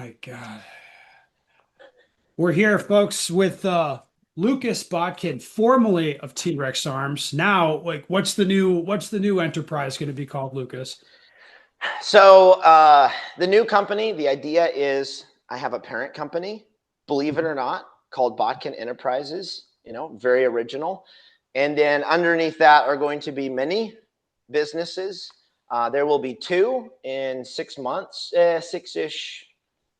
my God. We're here, folks, with Lucas Botkin, formerly of T-Rex Arms. Now, like, what's the new enterprise going to be called, Lucas? So the new company, the idea is I have a parent company, believe it Mhm. or not, called Botkin Enterprises. Very original. And then underneath that are going to be many businesses. There will be two in 6 months, six-ish.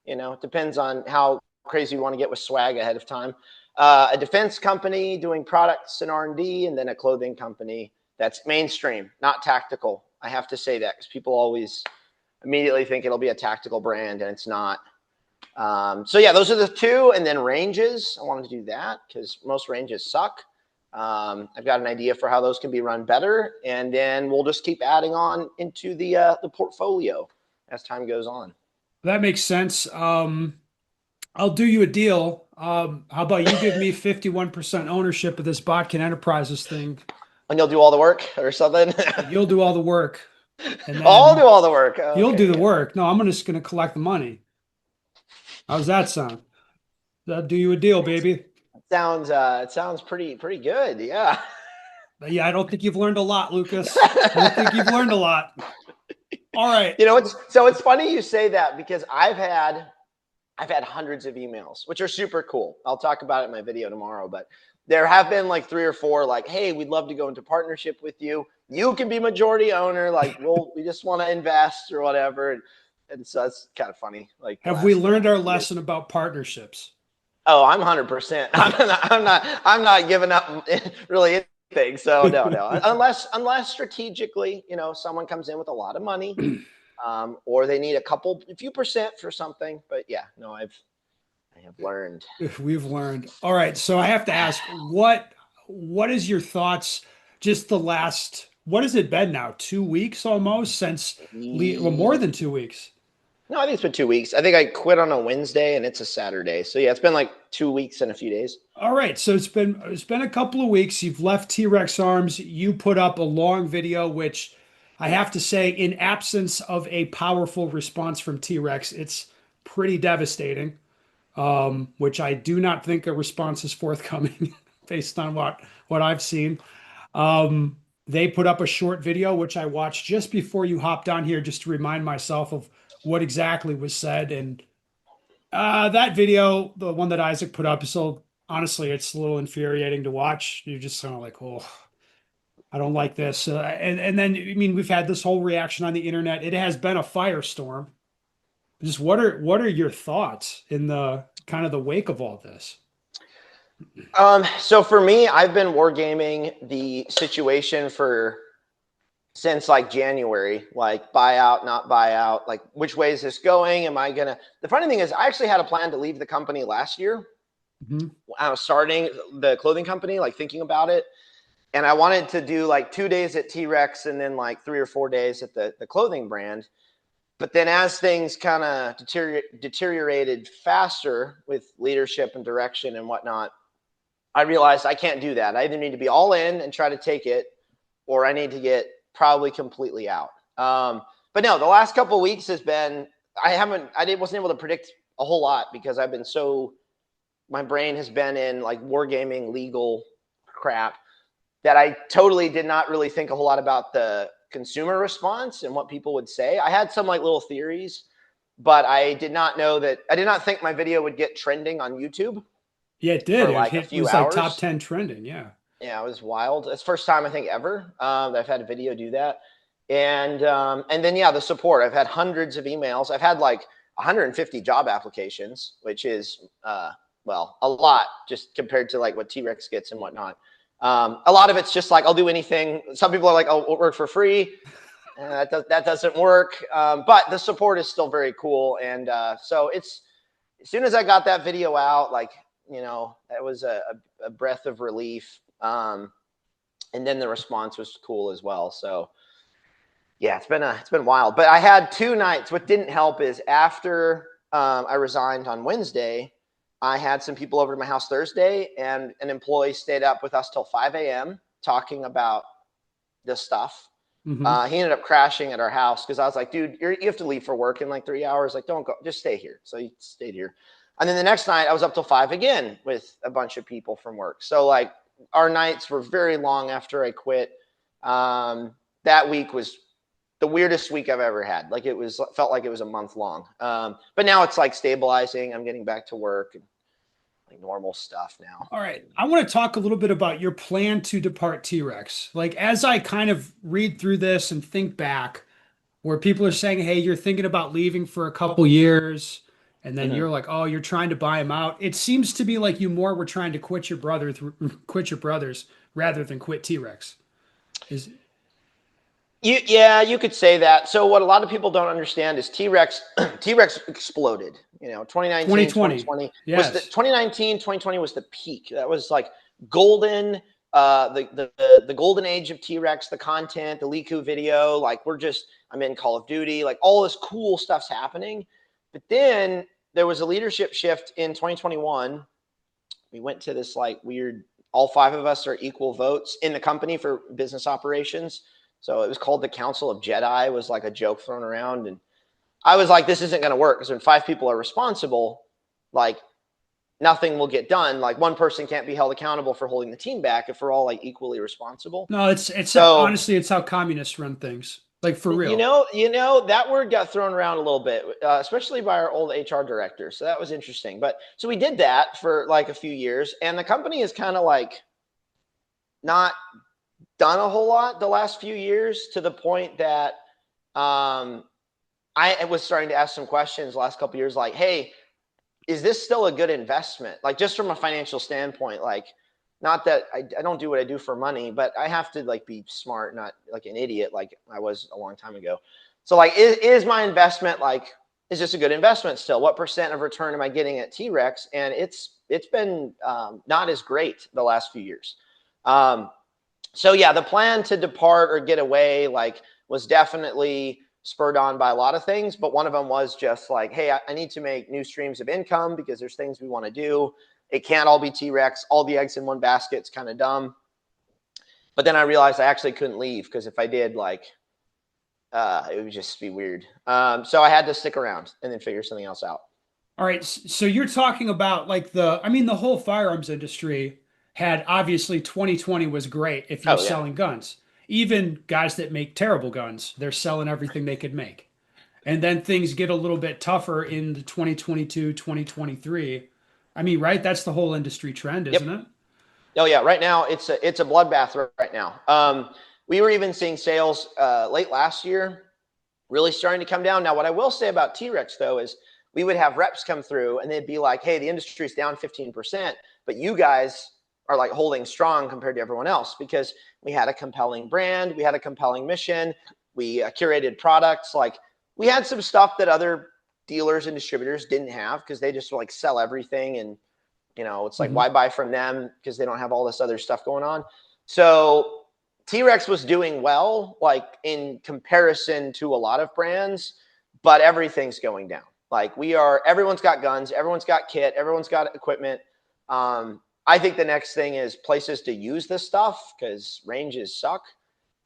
It depends on how crazy you want to get with swag ahead of time. A defense company doing products and R&D, and then a clothing company that's mainstream, not tactical. I have to say that because people always immediately think it'll be a tactical brand, and it's not. So yeah, those are the two, and then ranges. I wanted to do that because most ranges suck. I've got an idea for how those can be run better, and then we'll just keep adding on into the portfolio as time goes on. That makes sense. I'll do you a deal. How about you give me 51% ownership of this Botkin Enterprises thing? And you'll do all the work or something. You'll do all the work, and I'll do then all the work. you'll do Okay, the yeah. work. No, I'm just going to collect the money. How's that sound? That'll do you a deal, baby. It sounds pretty good. Yeah. But yeah, I don't think you've learned a lot, Lucas. I don't think you've learned a lot. All right. It's funny you say that because I've had hundreds of emails, which are super cool. I'll talk about it in my video tomorrow, but there have been like three or four like, hey, we'd love to go into partnership with you. You can be majority owner. Like, we just want to invest or whatever. And so that's kind of funny. Like the Have we last learned our few years. lesson about partnerships? Oh, I'm 100%. I'm not giving up really anything. So no. Unless strategically, someone comes in with a lot of money, or they need a few percent for something. But yeah, no, I have learned. We've learned. All right, so I have to ask, what is your thoughts just the last, what has it been now? 2 weeks almost since well, more than 2 weeks. No, I think it's been 2 weeks. I think I quit on a Wednesday and it's a Saturday. So yeah, it's been like 2 weeks and a few days. All right, so it's been a couple of weeks. You've left T-Rex Arms. You put up a long video, which I have to say, in absence of a powerful response from T-Rex, it's pretty devastating. Which I do not think a response is forthcoming based on what I've seen. They put up a short video which I watched just before you hopped on here, just to remind myself of what exactly was said. And that video, the one that Isaac put up, so honestly, it's a little infuriating to watch. You're just kind of like, oh, I don't like this. And then I mean, we've had this whole reaction on the internet. It has been a firestorm. Just what are your thoughts in the kind of the wake of all this? So for me, I've been wargaming the situation for since like January, like buyout, not buyout, like which way is this going? Am I gonna? The funny thing is, I actually had a plan to leave the company last year. Mhm. I was starting the clothing company, like thinking about it, and I wanted to do like 2 days at T Rex and then like 3 or 4 days at the clothing brand. But then as things kind of deteriorated faster with leadership and direction and whatnot, I realized I can't do that. I either need to be all in and try to take it, or I need to get probably completely out. But no, the last couple of weeks has been wasn't able to predict a whole lot because my brain has been in like wargaming legal crap that I totally did not really think a whole lot about the consumer response and what people would say. I had some like little theories, but I did not think my video would get trending on YouTube Yeah, it did. for It like a hit, few was like top hours. 10 trending. Yeah. Yeah, it was wild. It's the first time I think ever that I've had a video do that. And then yeah, the support. I've had hundreds of emails. I've had like 150 job applications, which is well, a lot just compared to like what T-Rex gets and whatnot. A lot of it's just like I'll do anything. Some people are like, I'll work for free. That doesn't work. But the support is still very cool. And so it's as soon as I got that video out, like, that was a breath of relief. And then the response was cool as well. So yeah, it's been wild. But I had 2 nights. What didn't help is after I resigned on Wednesday, I had some people over to my house Thursday, and an employee stayed up with us till 5 a.m. talking about this stuff. Hmm. He ended up crashing at our house because I was like, dude, you have to leave for work in like 3 hours. Like, don't go, just stay here. So he stayed here. And then the next night I was up till 5 again with a bunch of people from work. So like our nights were very long after I quit. That week was the weirdest week I've ever had. Like it was felt like it was a month long. But now it's like stabilizing. I'm getting back to work and like normal stuff now. All right. I want to talk a little bit about your plan to depart T-Rex. Like, as I kind of read through this and think back, where people are saying, hey, you're thinking about leaving for a couple years, and then Mm-hmm. you're like, oh, you're trying to buy him out. It seems to be like you more were trying to quit your brothers rather than quit T-Rex. Is Yeah, you could say that. So what a lot of people don't understand is T-Rex T-Rex exploded. 2019, 2020? 2020 was the Yes. 2019, 2020 was the peak. That was like golden the golden age of T-Rex, the content, the Liku video, like I'm in Call of Duty, like all this cool stuff's happening. But then there was a leadership shift in 2021. We went to this like weird, all five of us are equal votes in the company for business operations. So it was called the Council of Jedi, was like a joke thrown around. And I was like, this isn't going to work because when five people are responsible, like nothing will get done. Like one person can't be held accountable for holding the team back if we're all like equally responsible. No, it's So honestly, it's how communists run things. Like, for real. that word got thrown around a little bit, especially by our old HR director. So that was interesting. But so we did that for like a few years, and the company is kind of like not done a whole lot the last few years to the point that I was starting to ask some questions the last couple of years, like, hey, is this still a good investment? Like just from a financial standpoint, like not that I don't do what I do for money, but I have to like be smart, not like an idiot like I was a long time ago. So like, is my investment like, is this a good investment still? What percent of return am I getting at T-Rex? And it's been not as great the last few years. So yeah, the plan to depart or get away like was definitely spurred on by a lot of things, but one of them was just like, hey, I need to make new streams of income because there's things we want to do. It can't all be T-Rex, all the eggs in one basket. It's kind of dumb. But then I realized I actually couldn't leave because if I did, like, it would just be weird. So I had to stick around and then figure something else out. All right, so you're talking about like I mean, the whole firearms industry had obviously 2020 was great if you're Oh yeah, selling guns. Even guys that make terrible guns, they're selling everything they could make. And then things get a little bit tougher in the 2022, 2023. I mean, right? That's the whole industry trend, yep. isn't it? Oh yeah, right now it's a bloodbath right now. We were even seeing sales late last year really starting to come down. Now, what I will say about T-Rex though is we would have reps come through and they'd be like, "Hey, the industry's down 15%, but you guys are like holding strong compared to everyone else because we had a compelling brand, we had a compelling mission, we curated products. Like we had some stuff that other dealers and distributors didn't have because they just like sell everything and it's like Hmm. why buy from them because they don't have all this other stuff going on. So T-Rex was doing well, like in comparison to a lot of brands, but everything's going down. Like everyone's got guns, everyone's got kit, everyone's got equipment. I think the next thing is places to use this stuff because ranges suck,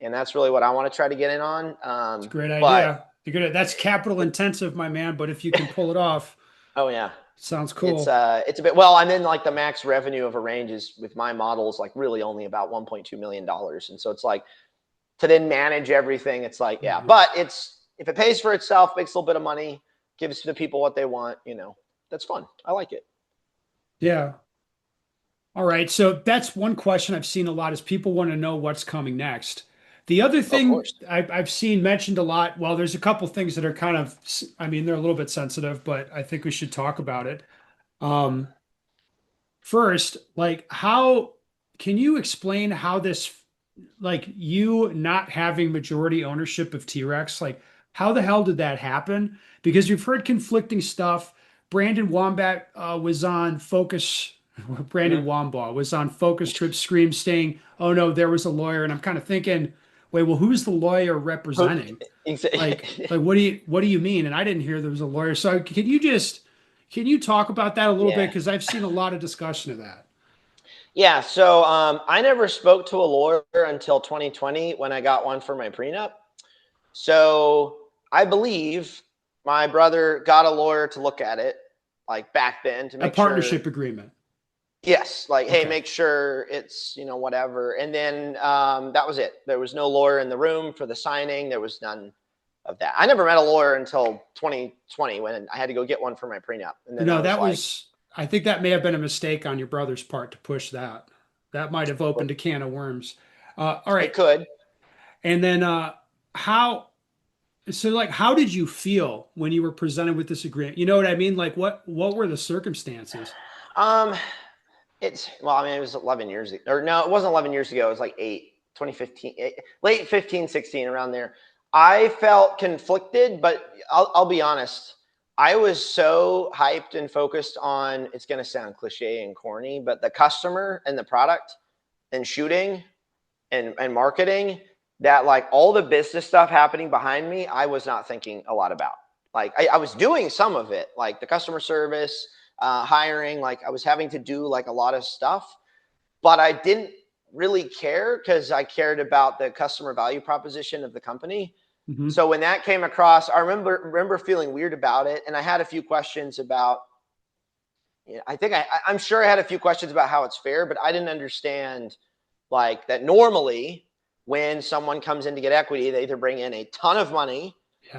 and that's really what I want to try to get in on. It's a great But idea. That's capital intensive, my man, but if you can pull it off, oh yeah, sounds it's cool. it's a bit well. I'm in like the max revenue of a range is with my models like really only about 1.2 million dollars, and so it's like to then manage everything. It's like yeah, Mhm. but it's if it pays for itself, makes a little bit of money, gives the people what they want. That's fun. I like it. Yeah. All right. So that's one question I've seen a lot is people want to know what's coming next. The other Of thing course. I've seen mentioned a lot, well, there's a couple things that are kind of, I mean, they're a little bit sensitive, but I think we should talk about it. Um, First, like, how can you explain how this, like, you not having majority ownership of T-Rex, like, how the hell did that happen? Because you've heard conflicting stuff. Brandon Wombat was on Focus. Brandon Mm-hmm. Wambaugh was on Focus Trip Scream saying, "Oh no, there was a lawyer," and I'm kind of thinking, "Wait, well, who's the lawyer representing? Like, what do you mean?" And I didn't hear there was a lawyer. So can you talk about that a little bit? Yeah. Because I've seen a lot of discussion of that. Yeah. So I never spoke to a lawyer until 2020 when I got one for my prenup. So I believe my brother got a lawyer to look at it like back then to A make sure. partnership agreement. Yes, like, hey, Okay. make sure it's, whatever. And then that was it. There was no lawyer in the room for the signing. There was none of that. I never met a lawyer until 2020 when I had to go get one for my prenup. And then I No, was that like, was, I think that may have been a mistake on your brother's part to push that. That might have well, opened a can of worms. All it right. could. And then how, so like, how did you feel when you were presented with this agreement? You know what I mean? Like what were the circumstances? Um, well, I mean, it was 11 years ago. Or no, it wasn't 11 years ago. It was like 2015, late 15, 16, around there. I felt conflicted, but I'll be honest. I was so hyped and focused on, it's going to sound cliche and corny, but the customer and the product and shooting and marketing, that like all the business stuff happening behind me, I was not thinking a lot about. Like I was doing some of it, like the customer service, hiring, like I was having to do like a lot of stuff, but I didn't really care because I cared about the customer value proposition of the company. Hmm. So when that came across, I remember feeling weird about it, and I had a few questions about. I think I'm sure I had a few questions about how it's fair, but I didn't understand like that. Normally, when someone comes in to get equity, they either bring in a ton of money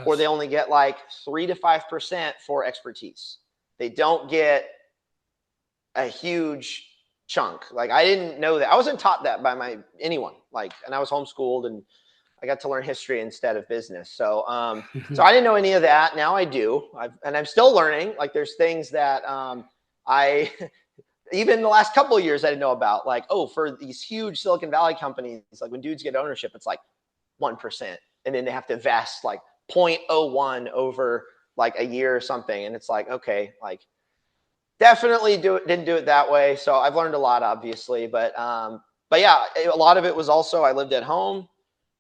or they Yes. only get like 3 to 5% for expertise. They don't get a huge chunk. Like I didn't know that. I wasn't taught that by anyone. Like, and I was homeschooled and I got to learn history instead of business. So I didn't know any of that. Now I do. And I'm still learning. Like there's things that I even the last couple of years I didn't know about. Like, oh, for these huge Silicon Valley companies, like when dudes get ownership, it's like 1%, and then they have to vest like 0.01 over like a year or something. And it's like, okay, like definitely didn't do it that way. So I've learned a lot, obviously, but yeah, a lot of it was also I lived at home.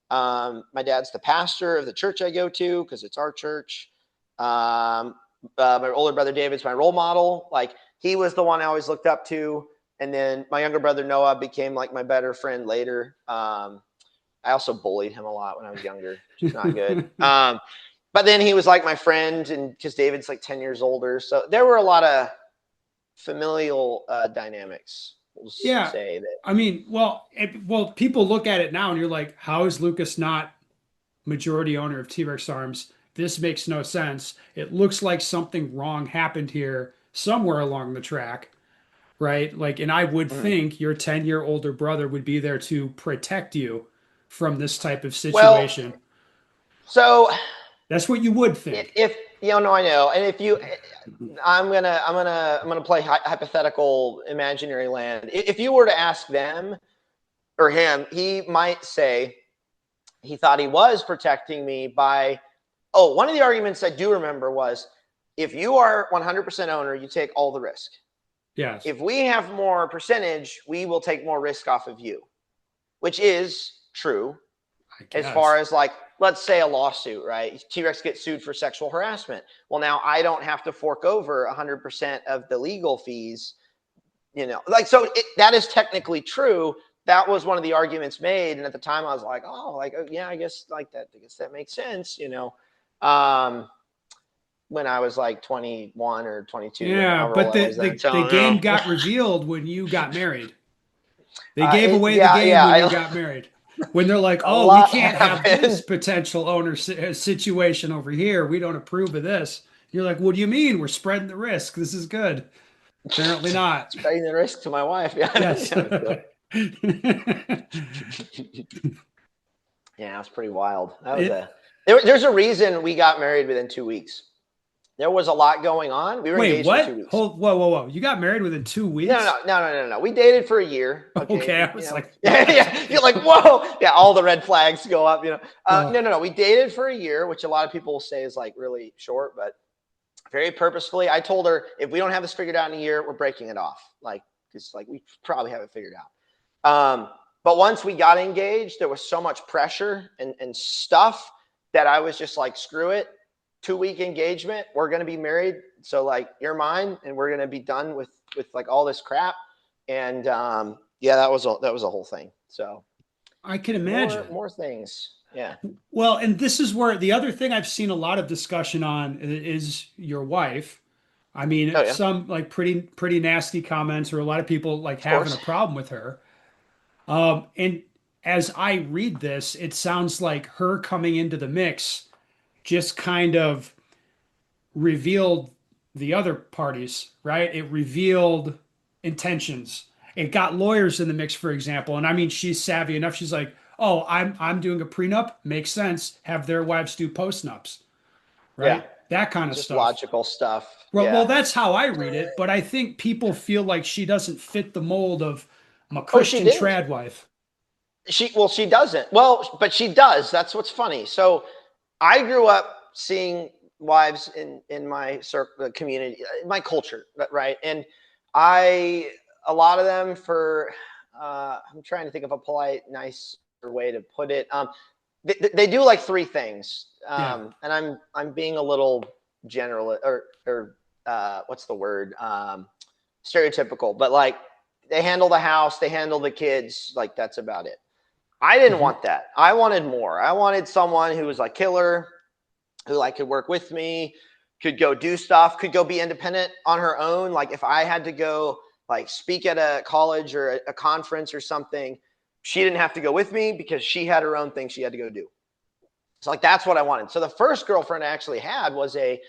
My dad's the pastor of the church I go to because it's our church. Um, my older brother David's my role model. Like he was the one I always looked up to. And then my younger brother Noah became like my better friend later. I also bullied him a lot when I was younger, which is not good. But then he was like my friend, and because David's like 10 years older. So there were a lot of familial dynamics. We'll Yeah. say that. I mean, well, people look at it now and you're like, how is Lucas not majority owner of T-Rex Arms? This makes no sense. It looks like something wrong happened here somewhere along the track, right? Like, and I would Mhm. think your 10-year older brother would be there to protect you from this type of Well, situation. so That's what you would think. if no, I know, and if you, I'm gonna play hypothetical imaginary land. If you were to ask them or him, he might say he thought he was protecting me by. Oh, one of the arguments I do remember was if you are 100% owner, you take all the risk. Yes, If we have more percentage, we will take more risk off of you, which is true I as far guess. as like, let's say a lawsuit, right? T-Rex gets sued for sexual harassment. Well, now I don't have to fork over 100% of the legal fees, like, so that is technically true. That was one of the arguments made. And at the time I was like, oh, like, yeah, I guess like that, I guess that makes sense. Um, when I was like 21 or 22 or Yeah, however but old I was then. the So, game got revealed when you got married. They uh, gave it, away the yeah, game yeah, when you got married. When they're like, a "Oh, we lot can't have this happened. potential owner situation over here. We don't approve of this." You're like, "What do you mean? We're spreading the risk. This is good." Apparently not. Spreading the risk to my wife. Yeah, Yes. yeah, yeah, it's pretty wild. That was It, a there's a reason we got married within 2 weeks. There was a lot going on. We were wait, engaged for what? 2 weeks. Hold, whoa, whoa, whoa. You got married within two No, no, weeks? no, no, no, no. We dated for a year. Okay, Okay, I was like, yeah, what? yeah. You're like, whoa, yeah. All the red flags go up. Uh, No, no, no. We dated for a year, which a lot of people will say is like really short, but very purposefully. I told her if we don't have this figured out in a year, we're breaking it off. Like, because like we probably have it figured out. But once we got engaged, there was so much pressure and stuff that I was just like, screw it. 2 week engagement. We're gonna be married. So like you're mine, and we're gonna be done with like all this crap. and yeah, that was a whole thing. So I can more imagine. more things. Yeah. Well, and this is where the other thing I've seen a lot of discussion on is your wife. I Oh mean, yeah. some like pretty nasty comments, or a lot of people like Of having course. a problem with her. And as I read this, it sounds like her coming into the mix just kind of revealed the other parties, right? It revealed intentions. It got lawyers in the mix, for example. And I mean, she's savvy enough. She's like, "Oh, I'm doing a prenup. Makes sense. Have their wives do postnups, Yeah. right? That kind of Just stuff." logical stuff. Well, Yeah. that's how I read it. But I think people feel like she doesn't fit the mold of I'm a Oh, she Christian didn't. trad wife. She doesn't. Well, but she does. That's what's funny. So I grew up seeing wives in my circle, community, in my culture, right? And I a lot of them for I'm trying to think of a polite, nice way to put it. They do like three things, Yeah. and I'm being a little general or what's the word, stereotypical, but like they handle the house, they handle the kids, like that's about it. I didn't Hmm. want that. I wanted more. I wanted someone who was like killer, who like could work with me, could go do stuff, could go be independent on her own. Like if I had to go like speak at a college or a conference or something, she didn't have to go with me because she had her own thing she had to go do. So like that's what I wanted. So the first girlfriend I actually had was a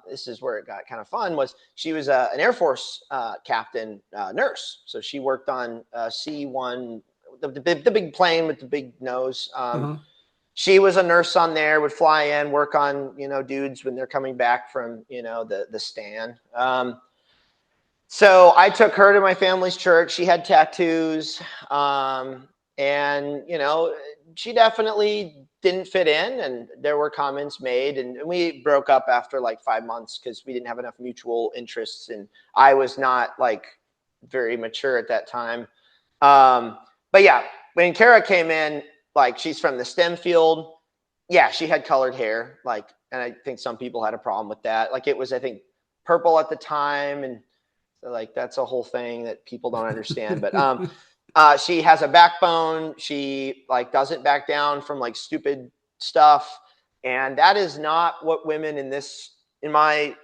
this is where it got kind of fun, was she was an Air Force captain nurse. So she worked on C-1, the big plane with the big nose. Uh-huh. She was a nurse on there, would fly in, work on, dudes when they're coming back from, the stand. So I took her to my family's church. She had tattoos. And, she definitely didn't fit in. And there were comments made. And we broke up after like 5 months because we didn't have enough mutual interests. And I was not like very mature at that time. But yeah, when Kara came in, like she's from the STEM field. Yeah, she had colored hair. Like, and I think some people had a problem with that. Like it was, I think, purple at the time. And so like that's a whole thing that people don't understand. But she has a backbone. She like doesn't back down from like stupid stuff, and that is not what women in my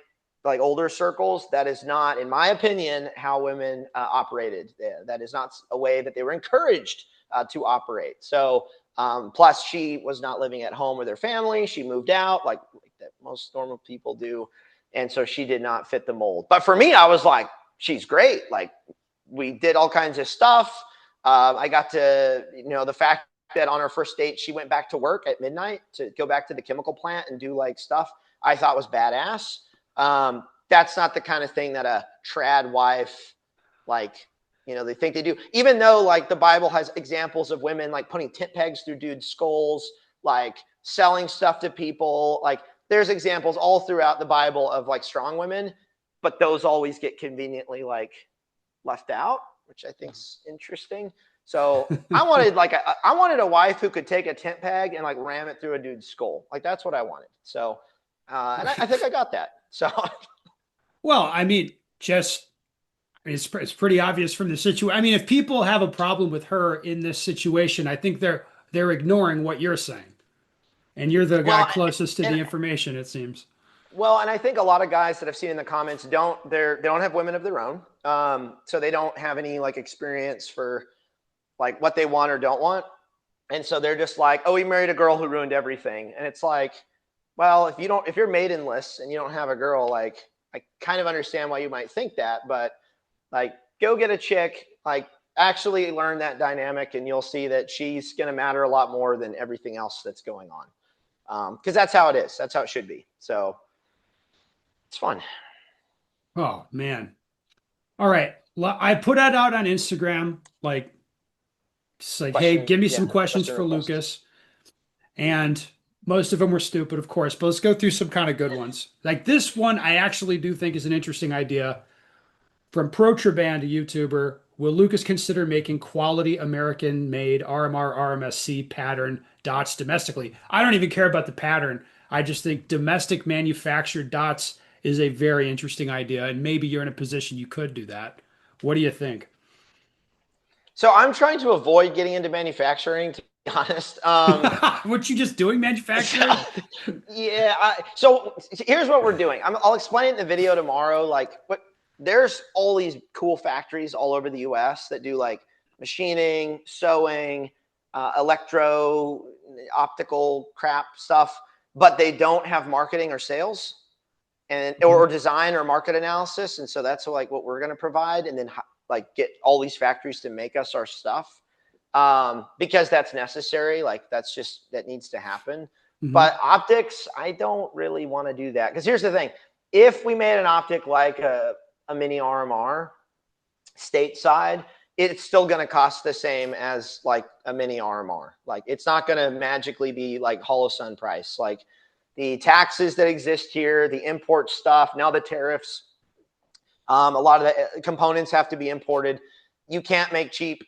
like older circles. That is not, in my opinion, how women operated. That is not a way that they were encouraged to operate. So plus, she was not living at home with her family. She moved out, like that most normal people do, and so she did not fit the mold. But for me, I was like, she's great. Like we did all kinds of stuff. I got to, the fact that on our first date, she went back to work at midnight to go back to the chemical plant and do like stuff I thought was badass. That's not the kind of thing that a trad wife, like, they think they do. Even though like the Bible has examples of women like putting tent pegs through dudes' skulls, like selling stuff to people. Like there's examples all throughout the Bible of like strong women, but those always get conveniently like left out, which I think's interesting. So I wanted a wife who could take a tent peg and like ram it through a dude's skull. Like that's what I wanted. So, and I think I got that. So Well, I mean, just it's pretty obvious from the situation. I mean, if people have a problem with her in this situation, I think they're ignoring what you're saying, and you're the guy well, closest to and the information, it seems. well, and I think a lot of guys that I've seen in the comments they don't have women of their own, so they don't have any like experience for like what they want or don't want, and so they're just like, oh, he married a girl who ruined everything, and it's like, well, if you're maidenless and you don't have a girl, like I kind of understand why you might think that, but like go get a chick, like actually learn that dynamic, and you'll see that she's going to matter a lot more than everything else that's going on, because that's how it is, that's how it should be. So it's fun. Oh man. All right. I put that out on Instagram, like it's like, hey, Question, give me yeah, some questions question for request. Lucas. And most of them were stupid, of course, but let's go through some kind of good ones. Like this one, I actually do think is an interesting idea. From Protraband, a YouTuber, will Lucas consider making quality American made RMR RMSC pattern dots domestically? I don't even care about the pattern. I just think domestic manufactured dots is a very interesting idea, and maybe you're in a position you could do that. What do you think? So I'm trying to avoid getting into manufacturing, to be honest. Weren't you just doing manufacturing? So, yeah. So here's what we're doing. I'll explain it in the video tomorrow. Like, what there's all these cool factories all over the U.S. that do like machining, sewing, electro, optical crap stuff, but they don't have marketing or sales and or Mhm. design or market analysis. And so that's like what we're going to provide, and then like get all these factories to make us our stuff, because that's necessary. Like that needs to happen. Mhm. But optics, I don't really want to do that, because here's the thing: if we made an optic like a mini RMR stateside, it's still going to cost the same as like a mini RMR. Like it's not going to magically be like Holosun price. Like the taxes that exist here, the import stuff, now the tariffs, a lot of the components have to be imported. You can't make cheap.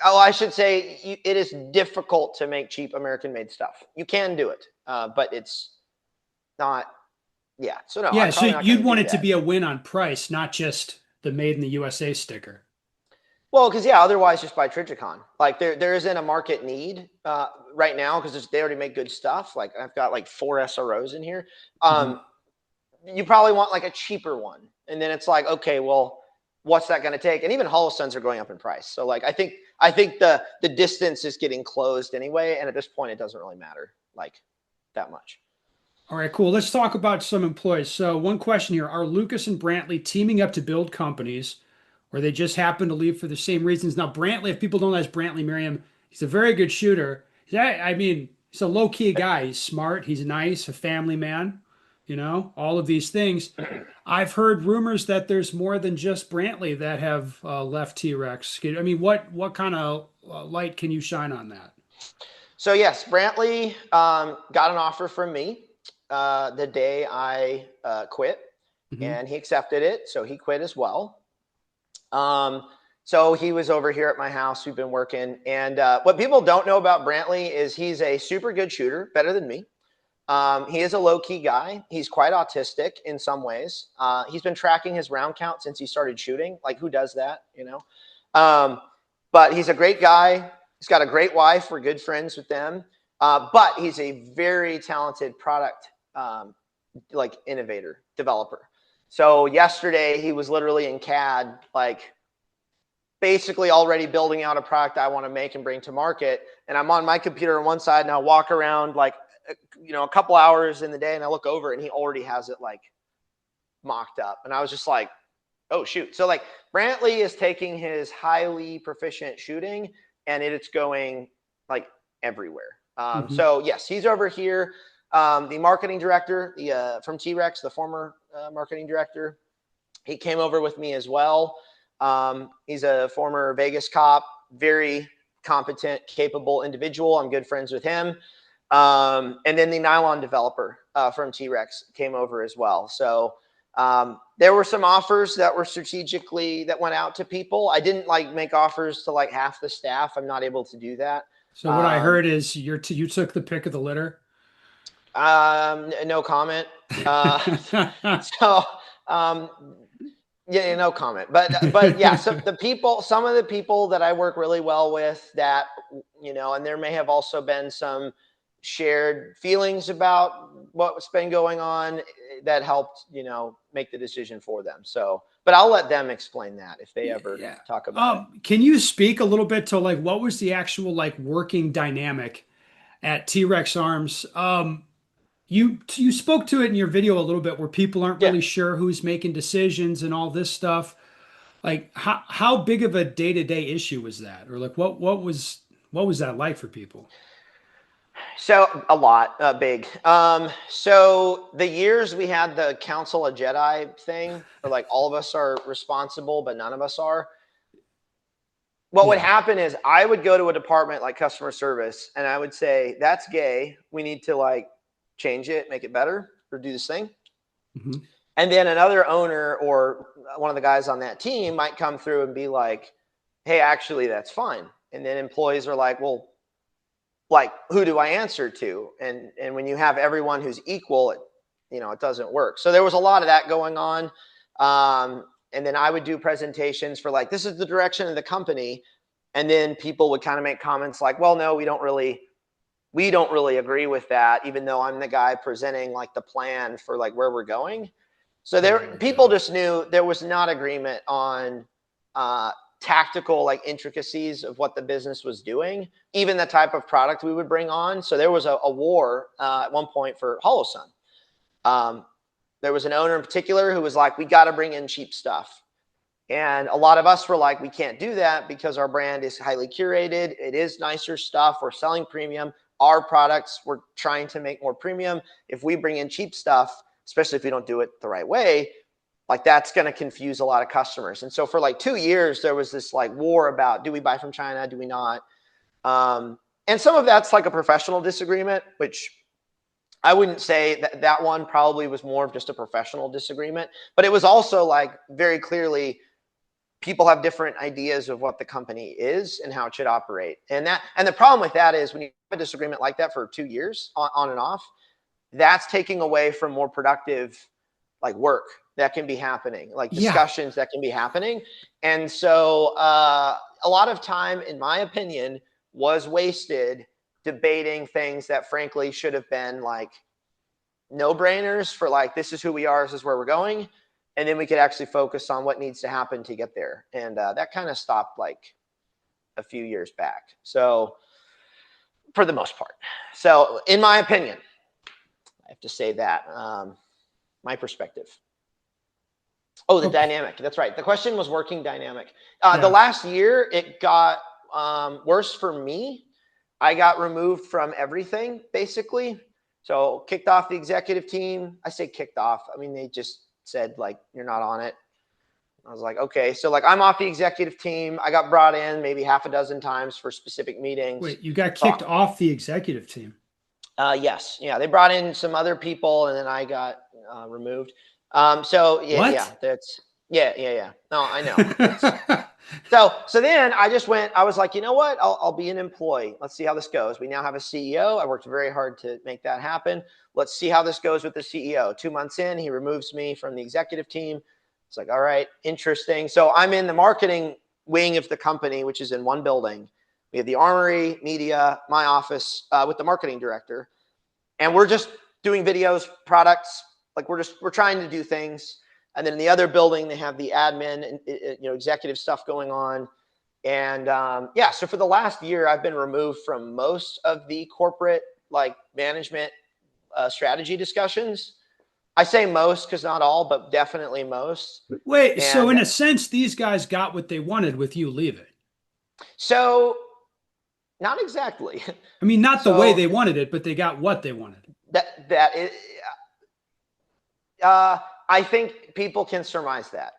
Oh, I should say it is difficult to make cheap American-made stuff. You can do it, but it's not. Yeah, so no, Yeah, I'm so probably not going you'd to want do it to that. be a win on price, not just the made in the USA sticker. Well, because yeah, otherwise just buy Trijicon. Like there isn't a market need right now, because they already make good stuff. Like I've got like 4 SROs in here. Mhm. Um, you probably want like a cheaper one, and then it's like, okay, well, what's that going to take? And even Holosuns are going up in price. So like I think the distance is getting closed anyway, and at this point, it doesn't really matter like that much. All right, cool. Let's talk about some employees. So, one question here: are Lucas and Brantley teaming up to build companies, or they just happen to leave for the same reasons? Now, Brantley, if people don't know, Brantley Merriam, he's a very good shooter. Yeah, I mean, he's a low-key guy. He's smart. He's nice. A family man. All of these things. I've heard rumors that there's more than just Brantley that have left T-Rex. I mean, what kind of light can you shine on that? So yes, Brantley got an offer from me the day I quit, Hmm. and he accepted it. So he quit as well. Um, so he was over here at my house. We've been working, and what people don't know about Brantley is he's a super good shooter, better than me. He is a low key guy. He's quite autistic in some ways. He's been tracking his round count since he started shooting. Like, who does that, you know? Um, but he's a great guy. He's got a great wife. We're good friends with them. But he's a very talented product, like innovator, developer. So yesterday he was literally in CAD, like basically already building out a product I want to make and bring to market. And I'm on my computer on one side, and I walk around like, a couple hours in the day, and I look over and he already has it like mocked up. And I was just like, oh shoot. So like Brantley is taking his highly proficient shooting, and it's going like everywhere. Hmm. So yes, he's over here. The marketing director, the from T-Rex, the former marketing director, he came over with me as well. He's a former Vegas cop, very competent, capable individual. I'm good friends with him. And then the nylon developer from T-Rex came over as well. So there were some offers that were strategically that went out to people. I didn't like make offers to like half the staff. I'm not able to do that. So what I heard is you took the pick of the litter. No comment. Uh, so um, yeah, no comment. But yeah, so some of the people that I work really well with, that and there may have also been some shared feelings about what's been going on that helped make the decision for them. So, but I'll let them explain that if they ever Yeah. talk about it. Can you speak a little bit to like what was the actual like working dynamic at T-Rex Arms? You spoke to it in your video a little bit where people aren't Yeah. really sure who's making decisions and all this stuff. Like how big of a day-to-day issue was that? Or like what was that like for people? So a lot, big. So the years we had the Council of Jedi thing, or like all of us are responsible, but none of us are. What would Yeah. happen is I would go to a department like customer service, and I would say, "That's gay. We need to like change it, make it better, or do this thing." Hmm. And then another owner or one of the guys on that team might come through and be like, "Hey, actually, that's fine." And then employees are like, "Well, like who do I answer to?" And when you have everyone who's equal, it doesn't work. So there was a lot of that going on. And then I would do presentations for like, this is the direction of the company. And then people would kind of make comments like, well, no, we don't really agree with that, even though I'm the guy presenting like the plan for like where we're going. So Oh there, my people God. just knew there was not agreement on uh, tactical like intricacies of what the business was doing, even the type of product we would bring on. So there was a war at one point for HoloSun. Um, there was an owner in particular who was like, we got to bring in cheap stuff. And a lot of us were like, we can't do that because our brand is highly curated. It is nicer stuff. We're selling premium. Our products, we're trying to make more premium. If we bring in cheap stuff, especially if we don't do it the right way, like that's going to confuse a lot of customers. And so for like 2 years, there was this like war about, do we buy from China? Do we not? And some of that's like a professional disagreement, which I wouldn't say that that one probably was more of just a professional disagreement, but it was also like very clearly people have different ideas of what the company is and how it should operate. And the problem with that is when you have a disagreement like that for 2 years on and off, that's taking away from more productive like work that can be happening, like Yeah. discussions that can be happening. And so a lot of time, in my opinion, was wasted debating things that frankly should have been like no brainers for like, this is who we are, this is where we're going. And then we could actually focus on what needs to happen to get there. And that kind of stopped like a few years back. So for the most part. So in my opinion, I have to say that my perspective. Oh, the Okay. dynamic. That's right. The question was working dynamic. The Yeah. last year, it got worse for me. I got removed from everything, basically. So kicked off the executive team. I say kicked off. I mean, they just said, like, you're not on it. I was like, okay. So, like, I'm off the executive team. I got brought in maybe half a dozen times for specific meetings. Wait, you got So, kicked off the executive team. yes. Yeah. They brought in some other people, and then I got removed. So, yeah, yeah. What? That's, yeah, yeah, yeah. No, I know. It's, so then I just went, I was like, you know what? I'll be an employee. Let's see how this goes. We now have a CEO. I worked very hard to make that happen. Let's see how this goes with the CEO. 2 months in, he removes me from the executive team. It's like, all right, interesting. So I'm in the marketing wing of the company, which is in one building. We have the armory, media, my office with the marketing director. And we're just doing videos, products. Like we're trying to do things. And then in the other building, they have the admin and executive stuff going on. And yeah, so for the last year, I've been removed from most of the corporate like management strategy discussions. I say most because not all, but definitely most. Wait, so And in a sense, these guys got what they wanted with you leaving. so not exactly. I mean, not the way So they wanted it, but they got what they wanted. that is, uh, I think people can surmise that.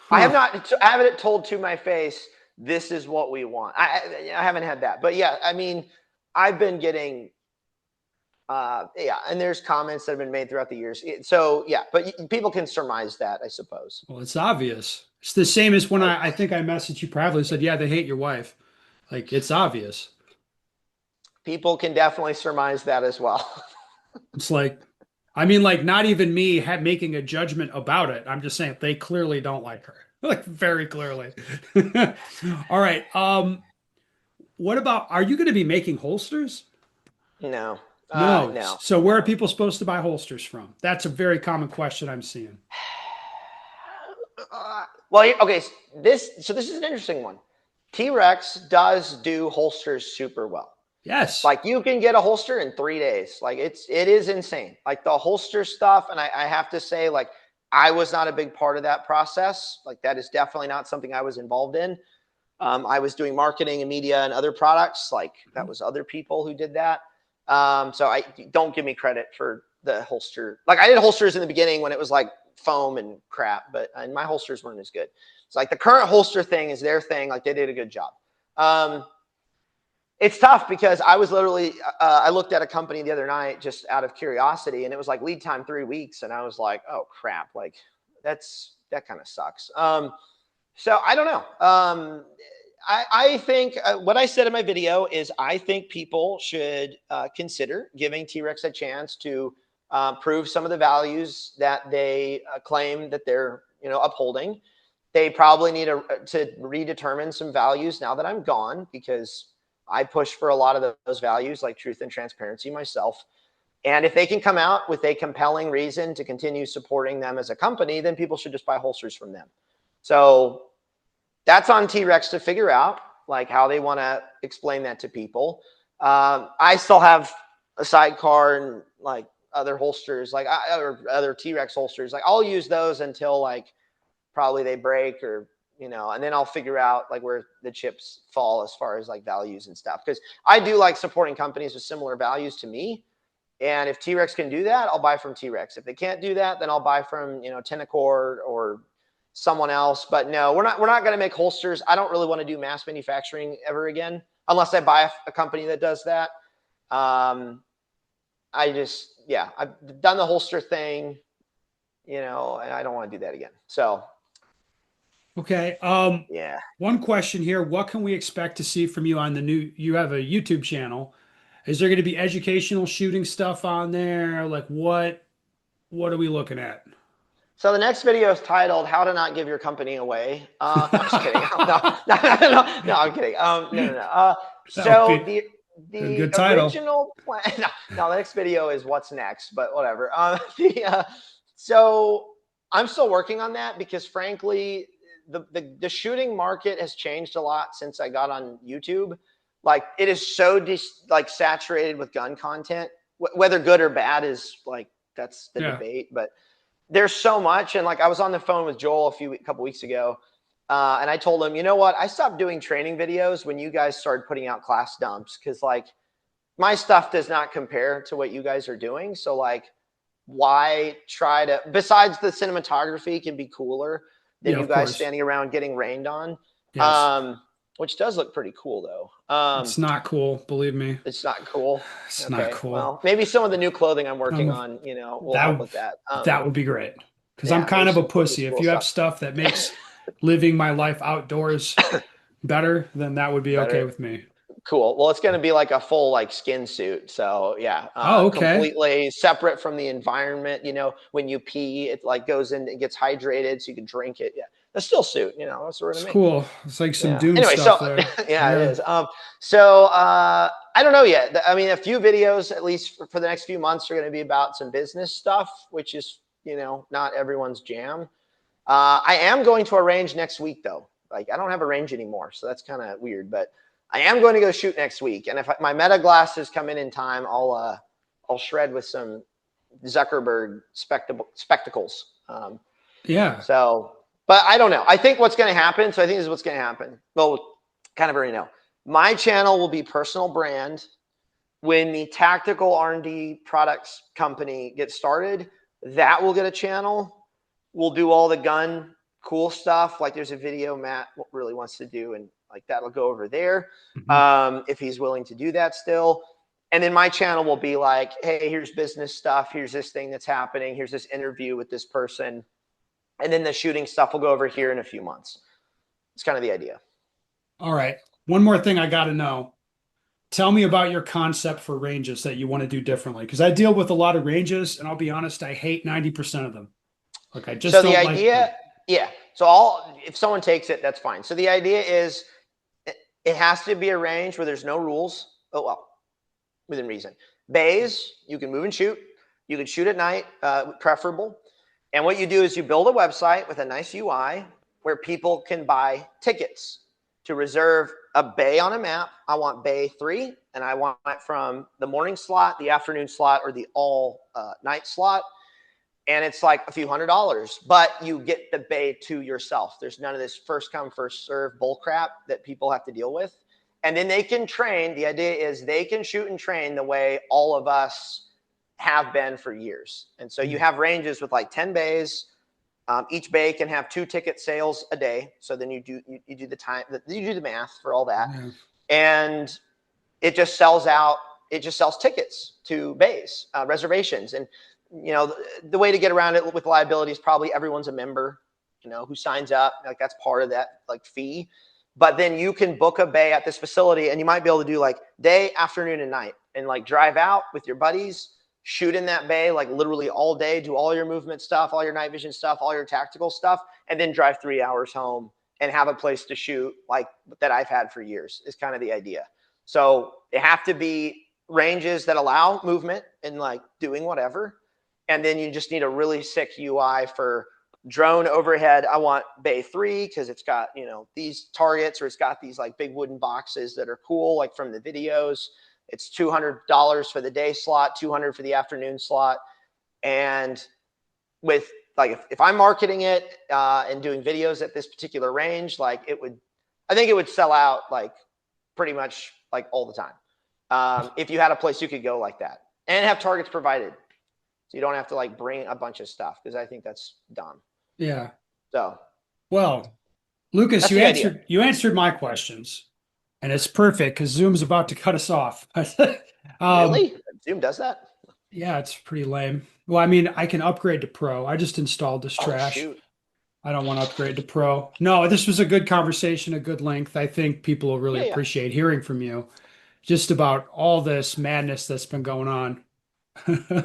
Huh. I haven't told to my face, this is what we want. I haven't had that, but yeah, I mean, I've been getting, yeah, and there's comments that have been made throughout the years. So yeah, but people can surmise that, I suppose. Well, it's obvious. It's the same as when I think I messaged you privately and said, yeah, they hate your wife. Like, it's obvious. People can definitely surmise that as well. It's like, I mean, like, not even me making a judgment about it. I'm just saying they clearly don't like her. Like, very clearly. All right. What about, are you going to be making holsters? No, No. no, So where are no. people supposed to buy holsters from? That's a very common question I'm seeing. Well, okay. This is an interesting one. T-Rex does do holsters super well. Yes. Like you can get a holster in 3 days. Like it is insane. Like the holster stuff, and I have to say, like I was not a big part of that process. Like that is definitely not something I was involved in. I was doing marketing and media and other products. Like that was other people who did that. So I don't give me credit for the holster. Like I did holsters in the beginning when it was like foam and crap, but and my holsters weren't as good. It's like the current holster thing is their thing. Like they did a good job. It's tough because I was literally, I looked at a company the other night just out of curiosity, and it was like lead time 3 weeks, and I was like, oh crap, like that kind of sucks. So I don't know. I think what I said in my video is I think people should consider giving T-Rex a chance to prove some of the values that they claim that they're upholding. They probably need to redetermine some values now that I'm gone, because I push for a lot of those values like truth and transparency myself. And if they can come out with a compelling reason to continue supporting them as a company, then people should just buy holsters from them. So that's on T-Rex to figure out, like how they want to explain that to people. I still have a sidecar and like other holsters, like or other T-Rex holsters. Like I'll use those until like probably they break, or and then I'll figure out like where the chips fall as far as like values and stuff. Because I do like supporting companies with similar values to me. And if T-Rex can do that, I'll buy from T-Rex. If they can't do that, then I'll buy from Tenacord or someone else. But no, we're not going to make holsters. I don't really want to do mass manufacturing ever again, unless I buy a company that does that. I've done the holster thing, and I don't want to do that again. So Okay. yeah. One question here. What can we expect to see from you on you have a YouTube channel. Is there going to be educational shooting stuff on there? Like what are we looking at? So the next video is titled "How to Not Give Your Company Away." No, I'm just kidding. No, I'm kidding. No. That would So be a the good title. original plan. No, the next video is what's next, but whatever. So I'm still working on that, because frankly, the shooting market has changed a lot since I got on YouTube. Like it is so saturated with gun content. Whether good or bad is like that's the debate, but there's so much. And like I was on the phone with Joel a couple weeks ago, and I told him, you know what? I stopped doing training videos when you guys started putting out class dumps, because like my stuff does not compare to what you guys are doing. So like, why try to? Besides, the cinematography can be cooler than you guys standing around getting rained on. Yes. Which does look pretty cool though. It's not cool, believe me. It's not cool. It's not Okay. cool. Well, maybe some of the new clothing I'm working on, will help with that. That would be great. Because I'm Yeah, kind there's of a some pussy. If cool you have stuff. stuff that makes living my life outdoors better, then that would be okay Better. with me. Cool. Well, it's going to be like a full like skin suit. So yeah, Oh, okay. completely separate from the environment. When you pee, it like goes in, it gets hydrated, so you can drink it. Yeah, a still suit. That's what we're It's gonna make. cool. It's like some Yeah. Dune Anyway, so stuff there. yeah, it Yeah. is. So I don't know yet. I mean, a few videos, at least for the next few months, are going to be about some business stuff, which is not everyone's jam. I am going to a range next week though. Like I don't have a range anymore, so that's kind of weird. But I am going to go shoot next week, and if my meta glasses come in time, I'll shred with some Zuckerberg spectacles. Yeah. So, but I don't know. I think what's going to happen. So I think this is what's going to happen. Well, kind of already know. My channel will be personal brand. When the tactical R&D products company gets started, that will get a channel. We'll do all the gun cool stuff. Like there's a video Matt really wants to do, and like that'll go over there if he's willing to do that still. And then my channel will be like, hey, here's business stuff. Here's this thing that's happening. Here's this interview with this person. And then the shooting stuff will go over here in a few months. It's kind of the idea. All right. One more thing I got to know. Tell me about your concept for ranges that you want to do differently. Because I deal with a lot of ranges, and I'll be honest, I hate 90% of them. Like I just So the don't like them. idea, yeah. So if someone takes it, that's fine. So the idea is it has to be a range where there's no rules. Oh, well, within reason. Bays, you can move and shoot. You can shoot at night, preferable. And what you do is you build a website with a nice UI where people can buy tickets to reserve a bay on a map. I want bay 3, and I want it from the morning slot, the afternoon slot, or the all night slot. And it's like a few $100s, but you get the bay to yourself. There's none of this first come, first serve bull crap that people have to deal with. And then they can train. The idea is they can shoot and train the way all of us have been for years. And so you have ranges with like 10 bays. Each bay can have 2 ticket sales a day. So then you do the time, you do the math for all that. Yeah. And it just sells out. It just sells tickets to bays, reservations. And, the way to get around it with liability is probably everyone's a member, who signs up. Like that's part of that like fee. But then you can book a bay at this facility, and you might be able to do like day, afternoon, and night, and like drive out with your buddies, shoot in that bay like literally all day, do all your movement stuff, all your night vision stuff, all your tactical stuff, and then drive 3 hours home and have a place to shoot like that I've had for years is kind of the idea. So they have to be ranges that allow movement and like doing whatever. And then you just need a really sick UI for drone overhead. I want bay 3 because it's got, you know, these targets, or it's got these like big wooden boxes that are cool, like from the videos. It's $200 for the day slot, $200 for the afternoon slot. And with like, if I'm marketing it and doing videos at this particular range, like I think it would sell out like pretty much like all the time. If you had a place you could go like that and have targets provided. So you don't have to like bring a bunch of stuff, because I think that's dumb. Yeah. So Well, Lucas, that's the idea. you answered my questions, and it's perfect because Zoom's about to cut us off. Um, Really? Zoom does that? yeah, it's pretty lame. Well, I mean, I can upgrade to Pro. I just installed this Oh, trash. shoot. I don't want to upgrade to Pro. No, this was a good conversation, a good length. I think people will really Yeah, yeah. appreciate hearing from you just about all this madness that's been going on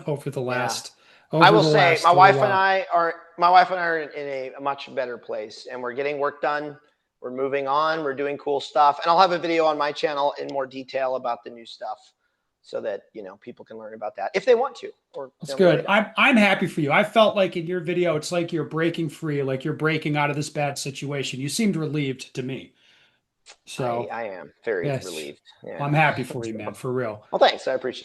over the Yeah. last I over will the say last little while. my wife and I are in a much better place, and we're getting work done. We're moving on. We're doing cool stuff. And I'll have a video on my channel in more detail about the new stuff, so that, you know, people can learn about that if they want to, or That's maybe they good. don't. I'm happy for you. I felt like in your video, it's like you're breaking free, like you're breaking out of this bad situation. You seemed relieved to me. So, I am very yes, relieved. I'm Yeah. happy for you, man, So, for real. well, thanks. I appreciate it.